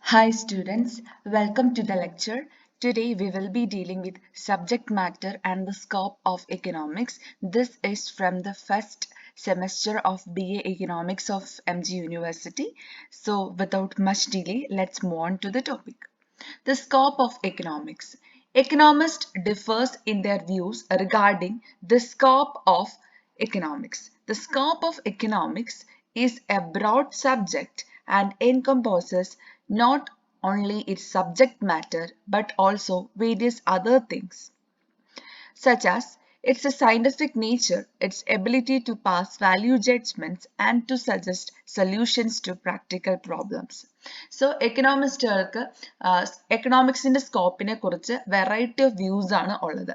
Hi students, welcome to the lecture. Today we will be dealing with subject matter and the scope of economics. This is from the first semester of BA Economics of MG University. So without much delay, let's move on to the topic. The scope of economics. Economists differs in their views regarding the scope of economics. The scope of economics is a broad subject and encompasses not only its subject matter but also various other things such as its scientific nature, its ability to pass value judgments, and to suggest solutions to practical problems. So, എക്കണോമിസ്റ്റുകൾക്ക് എക്കണോമിക്സിന്റെ സ്കോപ്പിനെ കുറിച്ച് variety of views ആണ് ഉള്ളത്.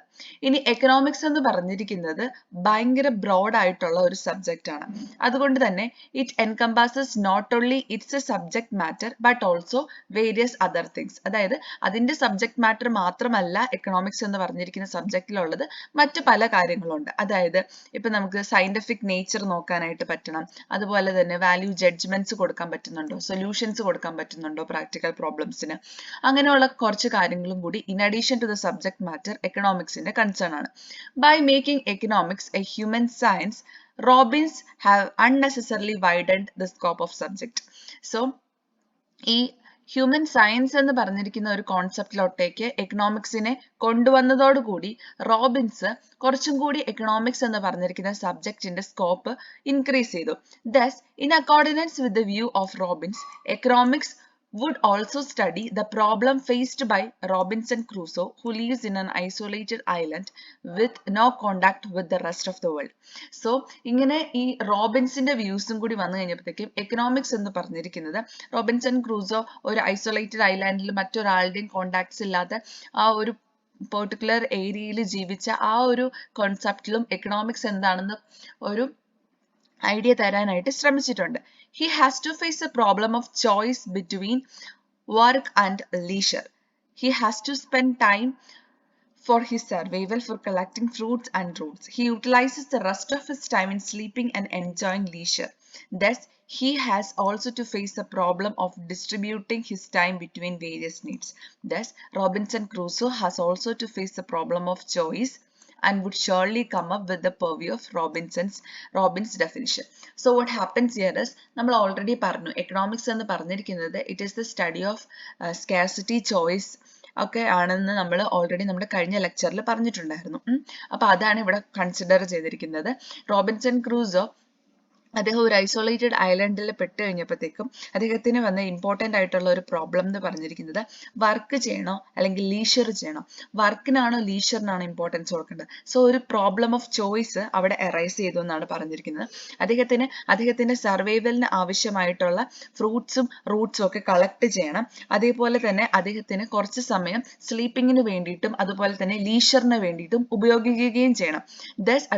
ഇനി economics എന്ന് പറഞ്ഞിരിക്കുന്നത് ഭയങ്കര broad ആയിട്ടുള്ള ഒരു subject ആണ്. അതുകൊണ്ട് തന്നെ it encompasses not only its a subject matter but also various other things. അതായത് അതിന്റെ സബ്ജക്ട് മാറ്റർ മാത്രമല്ല എക്കണോമിക്സ് എന്ന് പറഞ്ഞിരിക്കുന്ന സബ്ജക്റ്റിലുള്ളത് മറ്റു പല കാര്യങ്ങളുണ്ട്. അതായത് ഇപ്പൊ നമുക്ക് സയന്റിഫിക് നേച്ചർ നോക്കാനായിട്ട് പറ്റണം, അതുപോലെ തന്നെ വാല്യൂ ജഡ്ജ്മെന്റ്സ് കൊടുക്കാൻ പറ്റുന്നുണ്ടോ, സൊല്യൂഷൻസ് കൊടുക്കാൻ പറ്റുന്നുണ്ടോ പ്രാക്ടിക്കൽ പ്രോബ്ലംസിന്, അങ്ങനെയുള്ള കുറച്ച് കാര്യങ്ങളും കൂടി in addition to the subject matter എക്കണോമിക്സിന്റെ കൺസേൺ ആണ്. By making economics a human science, Robbins have unnecessarily widened the scope of subject. So ഈ ഹ്യൂമൻ സയൻസ് എന്ന് പറഞ്ഞിരിക്കുന്ന ഒരു കോൺസെപ്റ്റിലോട്ടേക്ക് എക്കണോമിക്സിനെ കൊണ്ടുവന്നതോടുകൂടി റോബിൻസ് കുറച്ചും കൂടി എക്കണോമിക്സ് എന്ന് പറഞ്ഞിരിക്കുന്ന സബ്ജക്റ്റിന്റെ സ്കോപ്പ് ഇൻക്രീസ് ചെയ്തു. Thus, in accordance with the view of Robbins, economics would also study the problem faced by Robinson Crusoe, who lives in an isolated island with no contact with the rest of the world. So, ഇങ്ങനെ ഈ റോബിൻസിന്റെ വ്യൂസും കൂടി വന്നു കഴിഞ്ഞപ്പോഴത്തേക്കും economics എന്ന് പറഞ്ഞിരിക്കുന്നത് Robinson Crusoe ഒരു isolated ഐലാൻഡിൽ മറ്റൊരാളുടെയും contacts ഇല്ലാതെ ആ ഒരു പെർട്ടിക്കുലർ ഏരിയയിൽ ജീവിച്ച ആ ഒരു കോൺസെപ്റ്റിലും എക്കണോമിക്സ് എന്താണെന്ന് ഒരു ഐഡിയ തരാനായിട്ട് ശ്രമിച്ചിട്ടുണ്ട്. He has to face a problem of choice between work and leisure. He has to spend time for his survival for collecting fruits and roots. He utilizes the rest of his time in sleeping and enjoying leisure. Thus, he has also to face the problem of distributing his time between various needs. Thus, Robinson Crusoe has also to face the problem of choice and would surely come up with the purview of Robbins definition. So what happens here is നമ്മൾ already പറഞ്ഞു economics എന്ന് പറഞ്ഞിരിക്കുന്നത് it is the study of scarcity, choice ഒക്കെ ആണെന്ന് നമ്മൾ already നമ്മുടെ കഴിഞ്ഞ ലെക്ചറിൽ പറഞ്ഞിട്ടുണ്ടായിരുന്നു. അപ്പൊ അതാണ് ഇവിടെ കൺസിഡർ ചെയ്തിരിക്കുന്നത്. റോബിൻസൺ ക്രൂസോ അദ്ദേഹം ഒരു ഐസൊലേറ്റഡ് ഐലൻഡിൽ പെട്ട് കഴിഞ്ഞപ്പോഴത്തേക്കും അദ്ദേഹത്തിന് വന്ന ഇമ്പോർട്ടൻ്റ് ആയിട്ടുള്ള ഒരു പ്രോബ്ലം എന്ന് പറഞ്ഞിരിക്കുന്നത് വർക്ക് ചെയ്യണോ അല്ലെങ്കിൽ ലീഷർ ചെയ്യണോ, വർക്കിനാണോ ലീഷറിനാണോ ഇമ്പോർട്ടൻസ് കൊടുക്കേണ്ടത്. സോ ഒരു പ്രോബ്ലം ഓഫ് ചോയ്സ് അവിടെ അറൈസ് ചെയ്തു എന്നാണ് പറഞ്ഞിരിക്കുന്നത്. അദ്ദേഹത്തിന്റെ സർവൈവലിന് ആവശ്യമായിട്ടുള്ള ഫ്രൂട്ട്സും റൂട്ട്സും ഒക്കെ കളക്ട് ചെയ്യണം. അതേപോലെ തന്നെ അദ്ദേഹത്തിന് കുറച്ച് സമയം സ്ലീപ്പിങ്ങിന് വേണ്ടിയിട്ടും അതുപോലെ തന്നെ ലീഷറിന് വേണ്ടിയിട്ടും ഉപയോഗിക്കുകയും ചെയ്യണം. ദസ്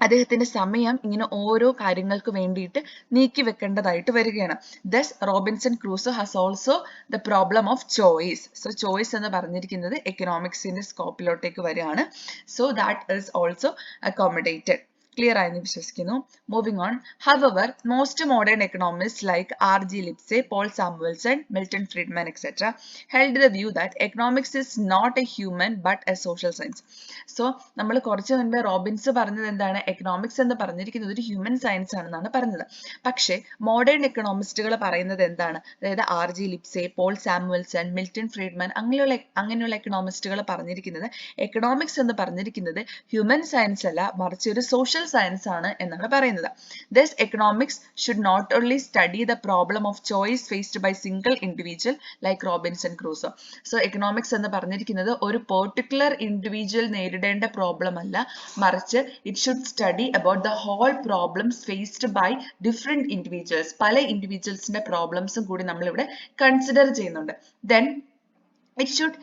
അദ്ദേഹത്തിന്റെ സമയം ഇങ്ങനെ ഓരോ കാര്യങ്ങൾക്ക് വേണ്ടിയിട്ട് നീക്കി വെക്കേണ്ടതായിട്ട് വരികയാണ്. Thus, Robinson Crusoe has also the problem of choice. So, choice എന്ന് പറഞ്ഞിരിക്കുന്നത് എക്കണോമിക്സിന്റെ സ്കോപ്പിലോട്ടേക്ക് വരികയാണ്. So, that is also accommodated. Clear ആയെന്ന് വിശ്വസിക്കുന്നു. Moving on. However, most modern economists like R.G. Lipsey, Paul Samuelson, Milton Friedman, etc. held the view that economics is not a human but a social science. So, നമ്മൾ കുറച്ച് മുൻപേ Robbins പറഞ്ഞത് എന്താണ്, economics എന്ന് പറഞ്ഞിരിക്കുന്നത് ഒരു ഹ്യൂമൻ സയൻസ് ആണെന്നാണ് പറഞ്ഞത്. പക്ഷേ മോഡേൺ എക്കണോമിസ്റ്റുകൾ പറയുന്നത് എന്താണ്, അതായത് R.G. Lipsey, Paul Samuelson, Milton Friedman അങ്ങനെയുള്ള എക്കണോമിസ്റ്റുകൾ പറഞ്ഞിരിക്കുന്നത് എക്കണോമിക്സ് എന്ന് പറഞ്ഞിരിക്കുന്നത് ഹ്യൂമൻ സയൻസ് അല്ല മറിച്ച് ഒരു സോഷ്യൽ സയൻസ് ആണ് എന്നാണ് പറയുന്നത്. Thus, economics should not only study the problem of choice faced by single individual like Robinson Crusoe. So, economics എന്ന് പറഞ്ഞിരിക്കുന്നത് ഒരു പെർട്ടിക്കുലർ ഇൻഡിവിജ്വൽ നേരിടേണ്ട പ്രോബ്ലം അല്ല മറിച്ച് it should study about the whole problems faced by different individuals. പല ഇൻഡിവിജ്വൽസിന്റെ പ്രോബ്ലംസും കൂടി നമ്മൾ ഇവിടെ കൺസിഡർ ചെയ്യുന്നുണ്ട്. Then it should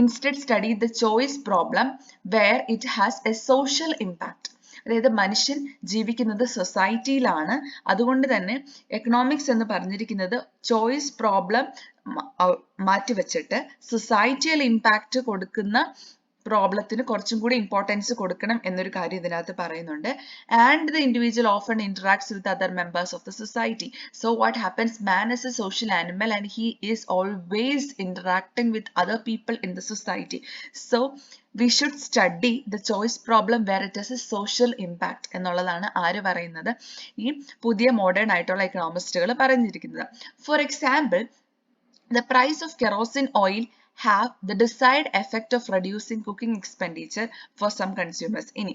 instead study the choice problem where it has a social impact. അതായത് മനുഷ്യൻ ജീവിക്കുന്നത് സൊസൈറ്റിയിലാണ്. അതുകൊണ്ട് തന്നെ എക്കണോമിക്സ് എന്ന് പറഞ്ഞിരിക്കുന്നത് ചോയ്സ് പ്രോബ്ലം മാറ്റിവെച്ചിട്ട് സൊസൈറ്റിയൽ ഇമ്പാക്റ്റ് കൊടുക്കുന്ന പ്രോബ്ലത്തിന് കുറച്ചും കൂടി ഇമ്പോർട്ടൻസ് കൊടുക്കണം എന്നൊരു കാര്യം ഇതിനകത്ത് പറയുന്നുണ്ട്. And the individual often ഇന്ററാക്ട്സ് with other members of the society. So what happens, man is A social animal and he is always interacting with other people in the society. So we should study the choice problem where it has a social impact എന്നുള്ളതാണ് ആര് പറയുന്നത്, ഈ പുതിയ modern ആയിട്ടുള്ള എക്കണോമിസ്റ്റുകൾ പറഞ്ഞിരിക്കുന്നത്. For example, the price of kerosene oil have the desired effect of reducing cooking expenditure for some consumers. ഇനി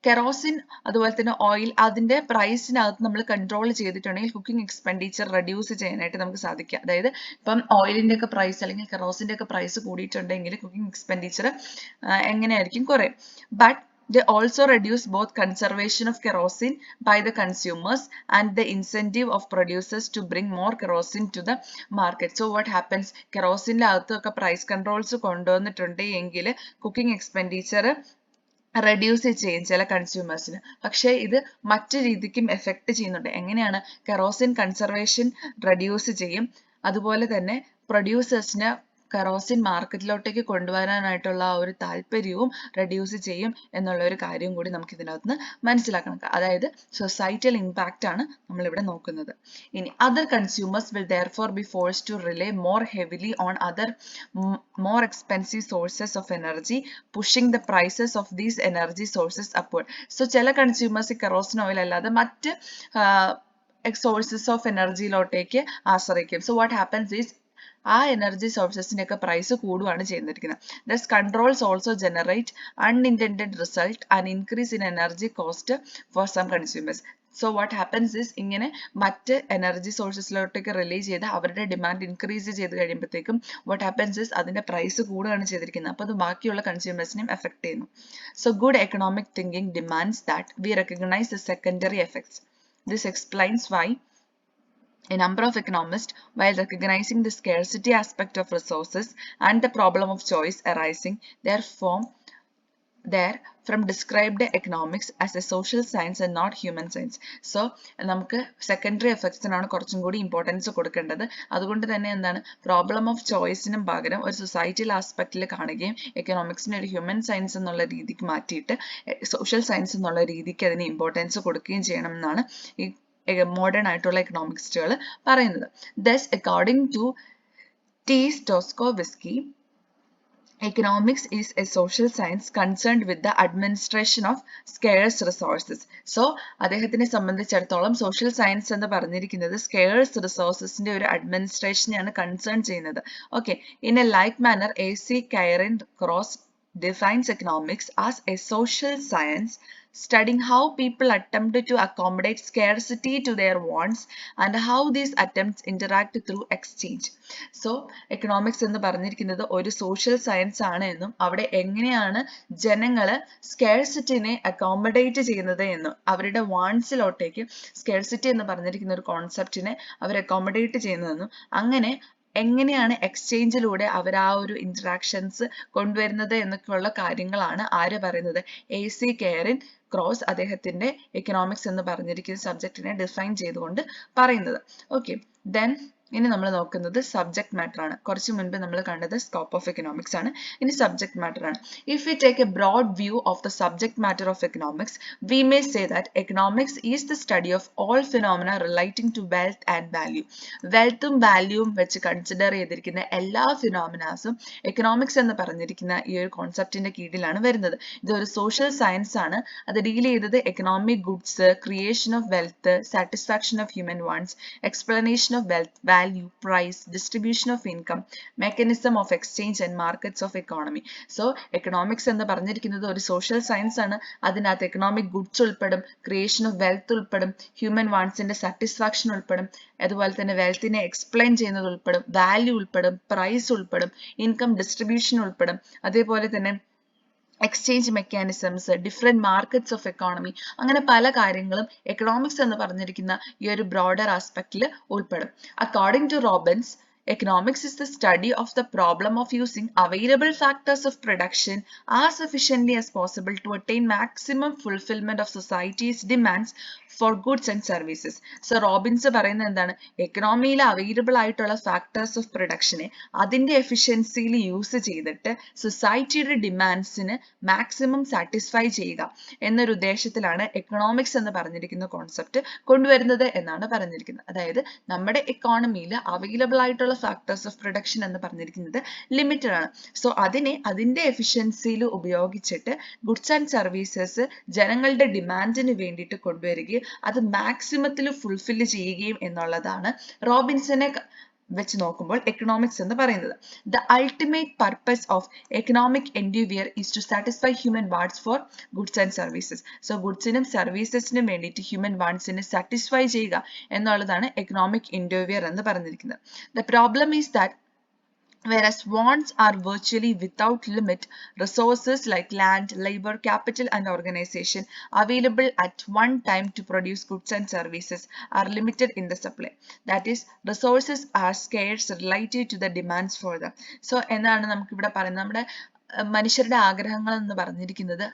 kerosene അതുപോലെ തന്നെ ഓയിൽ അതിന്റെ പ്രൈസിനകത്ത് നമ്മൾ കൺട്രോൾ ചെയ്തിട്ടുണ്ടെങ്കിൽ കുക്കിംഗ് എക്സ്പെൻഡിച്ചർ റെഡ്യൂസ് ചെയ്യാനായിട്ട് നമുക്ക് സാധിക്കുക. അതായത് ഇപ്പം ഓയിലിന്റെ ഒക്കെ പ്രൈസ് അല്ലെങ്കിൽ കെറോസിന്റെ ഒക്കെ പ്രൈസ് കൂടിയിട്ടുണ്ടെങ്കിൽ കുക്കിംഗ് എക്സ്പെൻഡിച്ചർ എങ്ങനെയായിരിക്കും കുറയും. But they also reduce both conservation of kerosene by the consumers and the incentive of producers to bring more kerosene to the market. So what happens, kerosene അകത്തൊക്കെ price controls കൊണ്ടുവന്നിട്ടുണ്ട് എങ്കിൽ cooking expenditure reduce ചെയ്യും ചില കൺസ്യൂമേഴ്സിന്. പക്ഷേ ഇത് മറ്റു രീതിക്കും effect ചെയ്യുന്നുണ്ട്. എങ്ങനെയാണ്, കെറോസിൻ കൺസർവേഷൻ റെഡ്യൂസ് ചെയ്യും, അതുപോലെ തന്നെ പ്രൊഡ്യൂസേഴ്സിന് കെറോസിൻ മാർക്കറ്റിലോട്ടേക്ക് കൊണ്ടുവരാനായിട്ടുള്ള ആ ഒരു താല്പര്യവും റെഡ്യൂസ് ചെയ്യും എന്നുള്ള ഒരു കാര്യം കൂടി നമുക്ക് ഇതിനകത്ത് മനസ്സിലാക്കണം. അതായത് സൊസൈറ്റൽ ഇമ്പാക്റ്റ് ആണ് നമ്മളിവിടെ നോക്കുന്നത്. ഇനി other consumers will therefore be forced to rely more heavily on other more expensive sources of energy, pushing the prices of these energy sources upward. So ചില കൺസ്യൂമേഴ്സ് കെറോസിൻ ഓയിൽ അല്ലാതെ മറ്റ് sources of എനർജിയിലോട്ടേക്ക് ആശ്രയിക്കും. So what happens is ആ energy സോഴ്സസിന്റെ ഒക്കെ price കൂടുകയാണ് ചെയ്തിരിക്കുന്നത്. Thus controls also generate unintended result and increase in energy cost for some consumers. So what happens is ഇങ്ങനെ മറ്റ് എനർജി സോഴ്സസിലോട്ടേക്ക് റിലേ ചെയ്ത് അവരുടെ ഡിമാൻഡ് ഇൻക്രീസ് ചെയ്ത് കഴിയുമ്പോഴത്തേക്കും വാട്ട് ഹാപ്പൻസ് ഇസ് അതിന്റെ പ്രൈസ് കൂടുകയാണ് ചെയ്തിരിക്കുന്നത്. അപ്പോൾ അത് ബാക്കിയുള്ള കൺസ്യൂമേഴ്സിനെയും എഫക്ട് ചെയ്യുന്നു. So good economic thinking demands that we recognise the secondary effects. This explains why a number of economists, while recognizing the scarcity aspect of resources and the problem of choice arising from described economics as a social science and not human science. So നമുക്ക് secondary എഫക്ട്സിനാണ് കുറച്ചും കൂടി importance കൊടുക്കേണ്ടത്. അതുകൊണ്ട് തന്നെ എന്താണ്, problem of ചോയ്സിനും പകരം ഒരു societal ആസ്പെക്റ്റിൽ കാണുകയും എക്കണോമിക്സിനെ ഒരു ഹ്യൂമൻ സയൻസ് എന്നുള്ള രീതിക്ക് മാറ്റിയിട്ട് സോഷ്യൽ സയൻസ് എന്നുള്ള രീതിക്ക് അതിന് ഇമ്പോർട്ടൻസ് കൊടുക്കുകയും ചെയ്യണം എന്നാണ് ഈ മോഡേൺ ആയിട്ടുള്ള എക്കണോമിക്സുകൾ പറയുന്നത്. Thus, according to T. Stoskovsky, economics is a social science concerned with the administration of scarce resources. So അദ്ദേഹത്തിനെ സംബന്ധിച്ചിടത്തോളം സോഷ്യൽ സയൻസ് എന്ന് പറഞ്ഞിരിക്കുന്നത് സ്കേഴ്സ് റിസോഴ്സസിന്റെ ഒരു അഡ്മിനിസ്ട്രേഷനെയാണ് കൺസേൺ ചെയ്യുന്നത്. Okay, in a like manner AC Karen Cross defines economics as a social science studying how people attempt to accommodate scarcity to their wants and how these attempts interact through exchange. So economics എന്ന് പറഞ്ഞിരിക്കുന്നത് ഒരു social science ആണ് എന്നും അവിടെ എങ്ങനെയാണ് ജനങ്ങള് സ്കേഴ്സിറ്റിനെ accommodate ചെയ്യുന്നത് എന്നും അവരുടെ വാണ്ട്സിലോട്ടേക്ക് സ്കേഴ്സിറ്റി എന്ന് പറഞ്ഞിരിക്കുന്ന ഒരു കോൺസെപ്റ്റിനെ അവർ അക്കോമഡേറ്റ് ചെയ്യുന്നതെന്നും അങ്ങനെ എങ്ങനെയാണ് എക്സ്ചേഞ്ചിലൂടെ അവർ ആ ഒരു ഇന്ററാക്ഷൻസ് കൊണ്ടുവരുന്നത് എന്നൊക്കെയുള്ള കാര്യങ്ങളാണ് ആര് പറയുന്നത്, AC Karen ക്രോസ് അദ്ദേഹത്തിന്റെ എക്കണോമിക്സ് എന്ന് പറഞ്ഞിരിക്കുന്ന സബ്ജക്റ്റിനെ ഡിഫൈൻ ചെയ്തുകൊണ്ട് പറയുന്നത്. ഓക്കെ, ദെൻ ഇനി നമ്മൾ നോക്കുന്നത് സബ്ജക്ട് മാറ്റർ ആണ്. കുറച്ച് മുൻപ് നമ്മൾ കണ്ടത് സ്കോപ്പ് ഓഫ് എക്കണോമിക്സ് ആണ്. ഇനി സബ്ജക്ട് മാറ്റർ ആണ്. If we take a broad view of the subject matter of economics, we may say that economics is the study of all phenomena relating to wealth and value. വെൽത്തും വാല്യൂവും വെച്ച് consider ചെയ്തിരിക്കുന്ന എല്ലാ ഫിനോമിനാസും economics എന്ന് പറഞ്ഞിരിക്കുന്ന ഈ ഒരു കോൺസെപ്റ്റിന്റെ കീഴിലാണ് വരുന്നത്. ഇതൊരു സോഷ്യൽ സയൻസ് ആണ്. അത് ഡീൽ ചെയ്തത് economic goods, creation of wealth, satisfaction of human wants, explanation of wealth, value, price, distribution of income, mechanism of exchange and markets of economy. So economics എന്ന് പറഞ്ഞിരിക്കുന്നത് ഒരു സോഷ്യൽ സയൻസ് ആണ്. അതിനകത്ത് economic goods ഉൾപ്പെടും, creation of wealth ഉൾപ്പെടും, human വാണ്ട്സിന്റെ satisfaction ഉൾപ്പെടും, അതുപോലെ തന്നെ വെൽത്തിനെ എക്സ്പ്ലെയിൻ ചെയ്യുന്നത് ഉൾപ്പെടും, വാല്യൂ ഉൾപ്പെടും, പ്രൈസ് ഉൾപ്പെടും, ഇൻകം ഡിസ്ട്രിബ്യൂഷൻ ഉൾപ്പെടും, അതേപോലെ തന്നെ exchange mechanisms, different markets of economy, അങ്ങനെ പല കാര്യങ്ങളും എക്കണോമിക്സ് എന്ന് പറഞ്ഞിരിക്കുന്ന ഈ ഒരു ബ്രോഡർ ആസ്പെക്റ്റിൽ ഉൾപ്പെടും. According to Robbins, economics is the study of the problem of using available factors of production as efficiently as possible to attain maximum fulfillment of society's demands for goods and services. So Robbins പറയുന്നത് എന്താണ്, എക്കണോമിയിൽ available ആയിട്ടുള്ള factors of പ്രൊഡക്ഷനെ അതിന്റെ എഫിഷ്യൻസിയിൽ use ചെയ്തിട്ട് സൊസൈറ്റിയുടെ ഡിമാൻഡ്സിന് maximum satisfy ചെയ്യുക എന്നൊരു ഉദ്ദേശത്തിലാണ് എക്കണോമിക്സ് എന്ന് പറഞ്ഞിരിക്കുന്ന കോൺസെപ്റ്റ് കൊണ്ടുവരുന്നത് എന്നാണ് പറഞ്ഞിരിക്കുന്നത്. അതായത് നമ്മുടെ എക്കോണമിയിൽ അവൈലബിൾ ആയിട്ടുള്ള ഫാക്ടേഴ്സ് ഓഫ് പ്രൊഡക്ഷൻ എന്ന് പറഞ്ഞിരിക്കുന്നത് ലിമിറ്റഡ് ആണ്. സോ അതിന്റെ എഫിഷ്യൻസിയിൽ ഉപയോഗിച്ചിട്ട് ഗുഡ്സ് ആൻഡ് സർവീസസ് ജനങ്ങളുടെ ഡിമാൻഡിന് വേണ്ടിയിട്ട് കൊണ്ടുവരികയും അത് മാക്സിമത്തിൽ ഫുൾഫില്ല് ചെയ്യുകയും എന്നുള്ളതാണ് റോബിൻസനെ വെച്ച് നോക്കുമ്പോൾ എക്കണോമിക്സ് എന്ന് പറയുന്നത്. The ultimate purpose of economic endeavour is to satisfy human wants for goods and services. So ഗുഡ്സിനും സർവീസസിനും വേണ്ടിയിട്ട് ഹ്യൂമൻ വാണ്ട്സിനെ സാറ്റിസ്ഫൈ ചെയ്യുക എന്നുള്ളതാണ് എക്കണോമിക് എൻഡ്യൂവിയർ എന്ന് പറഞ്ഞിരിക്കുന്നത്. The problem is that whereas wants are virtually without limit, resources like land, labor, capital and organization available at one time to produce goods and services are limited in the supply. That is, resources are scarce relative to the demands for them. So എന്താണ് നമുക്ക് ഇവിടെ പറയുന്നത്, നമ്മുടെ മനുഷ്യരുടെ ആഗ്രഹങ്ങൾ എന്ന് പറഞ്ഞിരിക്കുന്നത്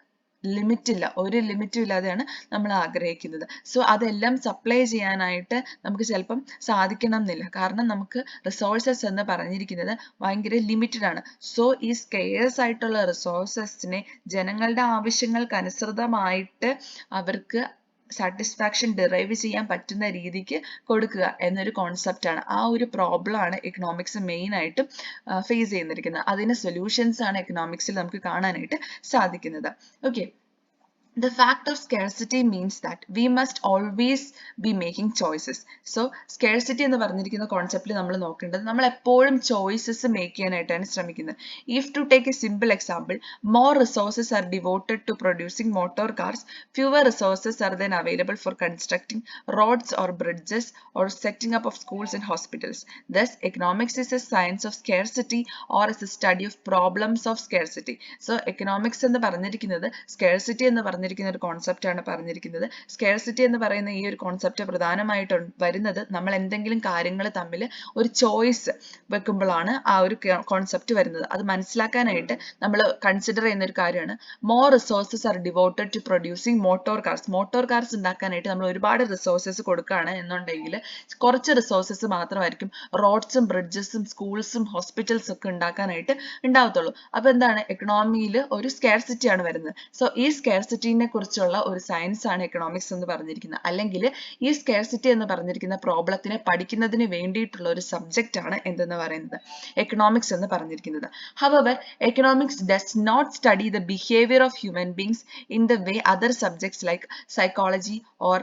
limit ഇല്ല, ഒരു ലിമിറ്റും ഇല്ലാതെയാണ് നമ്മൾ ആഗ്രഹിക്കുന്നത്. സോ അതെല്ലാം സപ്ലൈ ചെയ്യാനായിട്ട് നമുക്ക് ചിലപ്പം സാധിക്കണം എന്നില്ല, കാരണം നമുക്ക് റിസോഴ്സസ് എന്ന് പറഞ്ഞിരിക്കുന്നത് ഭയങ്കര ലിമിറ്റഡ് ആണ്. സോ ഈ സ്കെയർസ് ആയിട്ടുള്ള റിസോഴ്സസിനെ ജനങ്ങളുടെ ആവശ്യങ്ങൾക്ക് അനുസൃതമായിട്ട് അവർക്ക് സാറ്റിസ്ഫാക്ഷൻ ഡിറൈവ് ചെയ്യാൻ പറ്റുന്ന രീതിക്ക് കൊടുക്കുക എന്നൊരു കോൺസെപ്റ്റ് ആണ്. ആ ഒരു പ്രോബ്ലം ആണ് എക്കണോമിക്സ് മെയിൻ ആയിട്ടും ഫേസ് ചെയ്യുന്നിരിക്കുന്നത്. അതിന് സൊല്യൂഷൻസ് ആണ് എക്കണോമിക്സിൽ നമുക്ക് കാണാനായിട്ട് സാധിക്കുന്നത്. Okay, the fact of scarcity means that we must always be making choices. So scarcity എന്ന് പറഞ്ഞിരിക്കുന്ന കോൺസെപ്റ്റിൽ നമ്മൾ നോക്കേണ്ടത് നമ്മൾ എപ്പോഴും ചോയ്സസ് മേക്ക് ചെയ്യാനായിട്ടാണ് ശ്രമിക്കുന്നത്. If to take a simple example, more resources are devoted to producing motor cars, fewer resources are then available for constructing roads or bridges or setting up of schools and hospitals. Thus economics is a science of scarcity or is a study of problems of scarcity. So economics എന്ന് പറഞ്ഞിരിക്കുന്നത് scarcity എന്ന് പറഞ്ഞിരിക്കുന്ന ഒരു concept ആണ് പറഞ്ഞിരിക്കുന്നത്. Scarcity എന്ന് പറയുന്ന ഈ ഒരു കോൺസെപ്റ്റ് പ്രധാനമായിട്ട് വരുന്നത് നമ്മൾ എന്തെങ്കിലും കാര്യങ്ങൾ തമ്മിൽ ഒരു ചോയ്സ് വെക്കുമ്പോഴാണ് ആ ഒരു കോൺസെപ്റ്റ് വരുന്നത്. അത് മനസ്സിലാക്കാനായിട്ട് നമ്മൾ കൺസിഡർ ചെയ്യുന്ന ഒരു കാര്യമാണ് more resources are devoted to producing motor cars. Motor cars ഉണ്ടാക്കാനായിട്ട് നമ്മൾ ഒരുപാട് റിസോഴ്സസ് കൊടുക്കുകയാണ് എന്നുണ്ടെങ്കിൽ കുറച്ച് റിസോഴ്സസ് മാത്രമായിരിക്കും റോഡ്സും ബ്രിഡ്ജസും സ്കൂൾസും ഹോസ്പിറ്റൽസും ഒക്കെ ഉണ്ടാക്കാനായിട്ട് ഉണ്ടാവത്തുള്ളൂ. അപ്പൊ എന്താണ്, എക്കണോമിയിൽ ഒരു സ്കേഴ്സിറ്റി ആണ് വരുന്നത്. സോ ഈ സ്കേഴ്സിറ്റി കുറിച്ചുള്ള ഒരു സയൻസ് ആണ് എക്കണോമിക്സ് എന്ന് പറഞ്ഞിരിക്കുന്നത്. അല്ലെങ്കിൽ ഈ സ്കേഴ്സിറ്റി എന്ന് പറഞ്ഞിരിക്കുന്ന പ്രോബ്ലത്തിനെ പഠിക്കുന്നതിന് വേണ്ടിയിട്ടുള്ള ഒരു സബ്ജക്റ്റ് ആണ് എന്തെന്ന് പറയുന്നത്, എക്കണോമിക്സ് എന്ന് പറഞ്ഞിരിക്കുന്നത്. However, economics does not study the behavior of human beings in the way other subjects like psychology or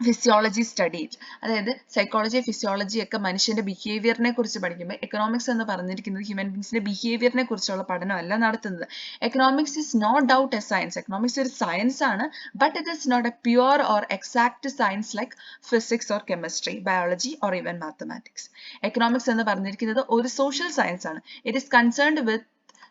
physiology studied. അതായത് സൈക്കോളജി ഫിസിയോളജി ഒക്കെ മനുഷ്യന്റെ ബിഹേവിയറിനെ കുറിച്ച് പഠിക്കുമ്പോൾ എക്കണോമിക്സ് എന്ന് പറഞ്ഞിരിക്കുന്നത് ഹ്യൂമൻ ബീങ്സിന്റെ ബിഹേവിയറിനെ കുറിച്ചുള്ള പഠനമല്ല നടത്തുന്നത്. Economics is no doubt a science. Economics ഒരു സയൻസ് ആണ്, but it is not a pure or exact science like physics or chemistry, biology or even mathematics. Economics എന്ന് പറഞ്ഞിരിക്കുന്നത് ഒരു സോഷ്യൽ സയൻസ് ആണ്. It is concerned with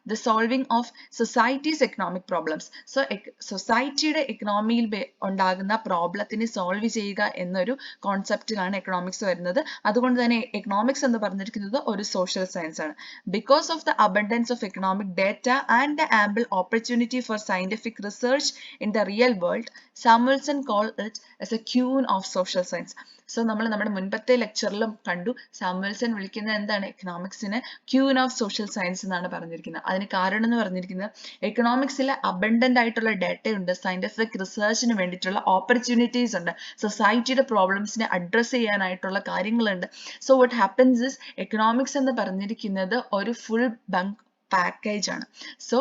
the solving of society's economic problems. So സൊസൈറ്റിയുടെ എക്കണോമിയിൽ ഉണ്ടാകുന്ന പ്രോബ്ലത്തിനെ solve ചെയ്യുക എന്നൊരു കോൺസെപ്റ്റിലാണ് economics വരുന്നത്. അതുകൊണ്ട് തന്നെ എക്കണോമിക്സ് എന്ന് പറഞ്ഞിരിക്കുന്നത് ഒരു സോഷ്യൽ സയൻസ് ആണ്. Because of the abundance of economic data and the ample opportunity for scientific research in the real world, Samuelson call it as A queen of social science. So നമ്മൾ നമ്മുടെ മുൻപത്തെ ലെക്ചറിലും കണ്ടു, Samuelson വിളിക്കുന്നത് എന്താണ്, എക്കണോമിക്സിനെ queen of social science എന്നാണ് പറഞ്ഞിരിക്കുന്നത്. അതിന് കാരണം എന്ന് പറഞ്ഞിരിക്കുന്നത് എക്കണോമിക്സിൽ അബണ്ടന്റ് ആയിട്ടുള്ള ഡേറ്റ ഉണ്ട്, സയന്റിഫിക് റിസർച്ചിന് വേണ്ടിയിട്ടുള്ള ഓപ്പർച്യൂണിറ്റീസ് ഉണ്ട്, സൊസൈറ്റിയുടെ പ്രോബ്ലംസിനെ അഡ്രസ് ചെയ്യാനായിട്ടുള്ള കാര്യങ്ങളുണ്ട്. So what happens is economics എന്ന് പറഞ്ഞിരിക്കുന്നത് ഒരു ഫുൾ ബങ്ക് പാക്കേജ് ആണ്. സോ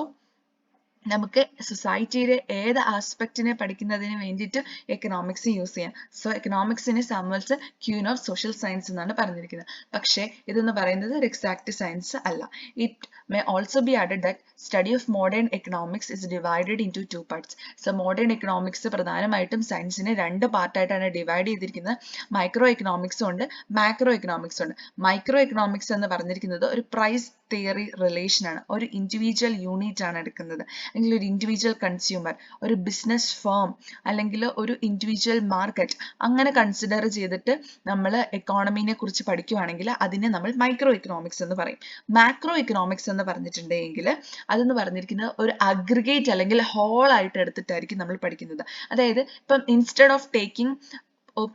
നമുക്ക് സൊസൈറ്റിയുടെ ഏത് ആസ്പെക്റ്റിനെ പഠിക്കുന്നതിന് വേണ്ടിയിട്ട് എക്കണോമിക്സ് യൂസ് ചെയ്യാം. സോ എക്കണോമിക്സിനെ Samuelson queen of social science എന്നാണ് പറഞ്ഞിരിക്കുന്നത്. പക്ഷേ ഇതെന്ന് പറയുന്നത് ഒരു എക്സാക്ട് സയൻസ് അല്ല. It may also be added that study of modern economics is divided into two parts. So modern economics പ്രധാനമായിട്ടും സയൻസിനെ രണ്ട് പാർട്ടായിട്ടാണ് ഡിവൈഡ് ചെയ്തിരിക്കുന്നത്. മൈക്രോ എക്കണോമിക്സും ഉണ്ട്, മാക്രോ എക്കണോമിക്സും ഉണ്ട്. മൈക്രോ എക്കണോമിക്സ് എന്ന് പറഞ്ഞിരിക്കുന്നത് ഒരു പ്രൈസ് തിയറി റിലേഷൻ ആണ്. ഒരു ഇൻഡിവിജ്വൽ യൂണിറ്റ് ആണ് എടുക്കുന്നത്, അല്ലെങ്കിൽ ഒരു ഇൻഡിവിജ്വൽ കൺസ്യൂമർ, ഒരു ബിസിനസ് ഫേം, അല്ലെങ്കിൽ ഒരു ഇൻഡിവിജ്വൽ മാർക്കറ്റ്, അങ്ങനെ കൺസിഡർ ചെയ്തിട്ട് നമ്മൾ എക്കോണമീനെ കുറിച്ച് പഠിക്കുകയാണെങ്കിൽ അതിനെ നമ്മൾ മൈക്രോ എക്കണോമിക്സ് എന്ന് പറയും. മാക്രോ എക്കണോമിക്സ് എന്ന് പറഞ്ഞിട്ടുണ്ടെങ്കിൽ അതെന്ന് പറഞ്ഞിരിക്കുന്നത് ഒരു അഗ്രിഗേറ്റ് അല്ലെങ്കിൽ ഹോൾ ആയിട്ട് എടുത്തിട്ടായിരിക്കും നമ്മൾ പഠിക്കുന്നത്. അതായത് ഇപ്പം instead of taking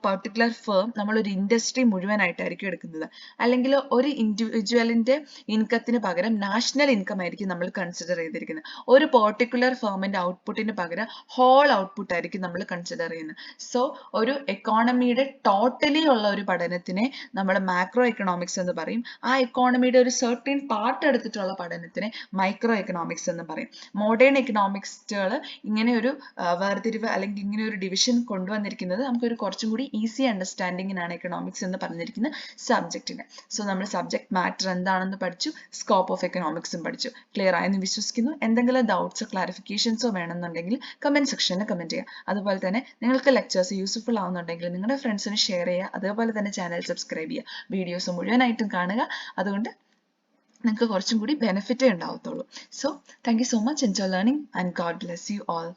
particular firm നമ്മൾ ഒരു ഇൻഡസ്ട്രി മുഴുവനായിട്ടായിരിക്കും എടുക്കുന്നത്, അല്ലെങ്കിൽ ഒരു ഇൻഡിവിജ്വലിന്റെ ഇൻകത്തിന് പകരം നാഷണൽ ഇൻകം ആയിരിക്കും നമ്മൾ കൺസിഡർ ചെയ്തിരിക്കുന്നത്. ഒരു പെർട്ടിക്കുലർ ഫേമിന്റെ ഔട്ട്പുട്ടിന് പകരം ഹോൾ ഔട്ട്പുട്ട് ആയിരിക്കും നമ്മൾ കൺസിഡർ ചെയ്യുന്നത്. സോ ഒരു എക്കോണമിയുടെ ടോട്ടലി ഉള്ള ഒരു പഠനത്തിനെ നമ്മൾ മാക്രോ എക്കണോമിക്സ് എന്ന് പറയും. ആ എക്കോണമിയുടെ ഒരു സർട്ടൻ പാർട്ട് എടുത്തിട്ടുള്ള പഠനത്തിനെ മൈക്രോ എക്കണോമിക്സ് എന്ന് പറയും. മോഡേൺ എക്കണോമിക്സുകൾ ഇങ്ങനെ ഒരു വേർതിരിവ് അല്ലെങ്കിൽ ഇങ്ങനെ ഒരു ഡിവിഷൻ കൊണ്ടുവന്നിരിക്കുന്നത് നമുക്കൊരു കുറച്ചും കൂടി ഈസി അണ്ടർസ്റ്റാൻഡിങ്ങിനാണ് എക്കണോമിക്സ് എന്ന് പറഞ്ഞിരിക്കുന്ന സബ്ജക്റ്റിന്. സോ നമ്മൾ സബ്ജക്ട് മാറ്റർ എന്താണെന്ന് പഠിച്ചു, സ്കോപ്പ് ഓഫ് എക്കണോമിക്സും പഠിച്ചു. ക്ലിയർ ആയെന്ന് വിശ്വസിക്കുന്നു. എന്തെങ്കിലും ഡൗട്ട്സോ ക്ലാരിഫിക്കേഷൻസോ വേണമെന്നുണ്ടെങ്കിൽ കമന്റ് സെക്ഷനിൽ കമന്റ് ചെയ്യുക. അതുപോലെ തന്നെ നിങ്ങൾക്ക് ലെക്ചേഴ്സ് യൂസ്ഫുൾ ആവുന്നുണ്ടെങ്കിൽ നിങ്ങളുടെ ഫ്രണ്ട്സിന് ഷെയർ ചെയ്യുക. അതുപോലെ തന്നെ ചാനൽ സബ്സ്ക്രൈബ് ചെയ്യുക. വീഡിയോസ് മുഴുവനായിട്ടും കാണുക. അതുകൊണ്ട് നിങ്ങൾക്ക് കുറച്ചും കൂടി ബെനിഫിറ്റേ ഉണ്ടാവത്തുള്ളൂ. So thank you so much. Enjoy learning and God bless you all.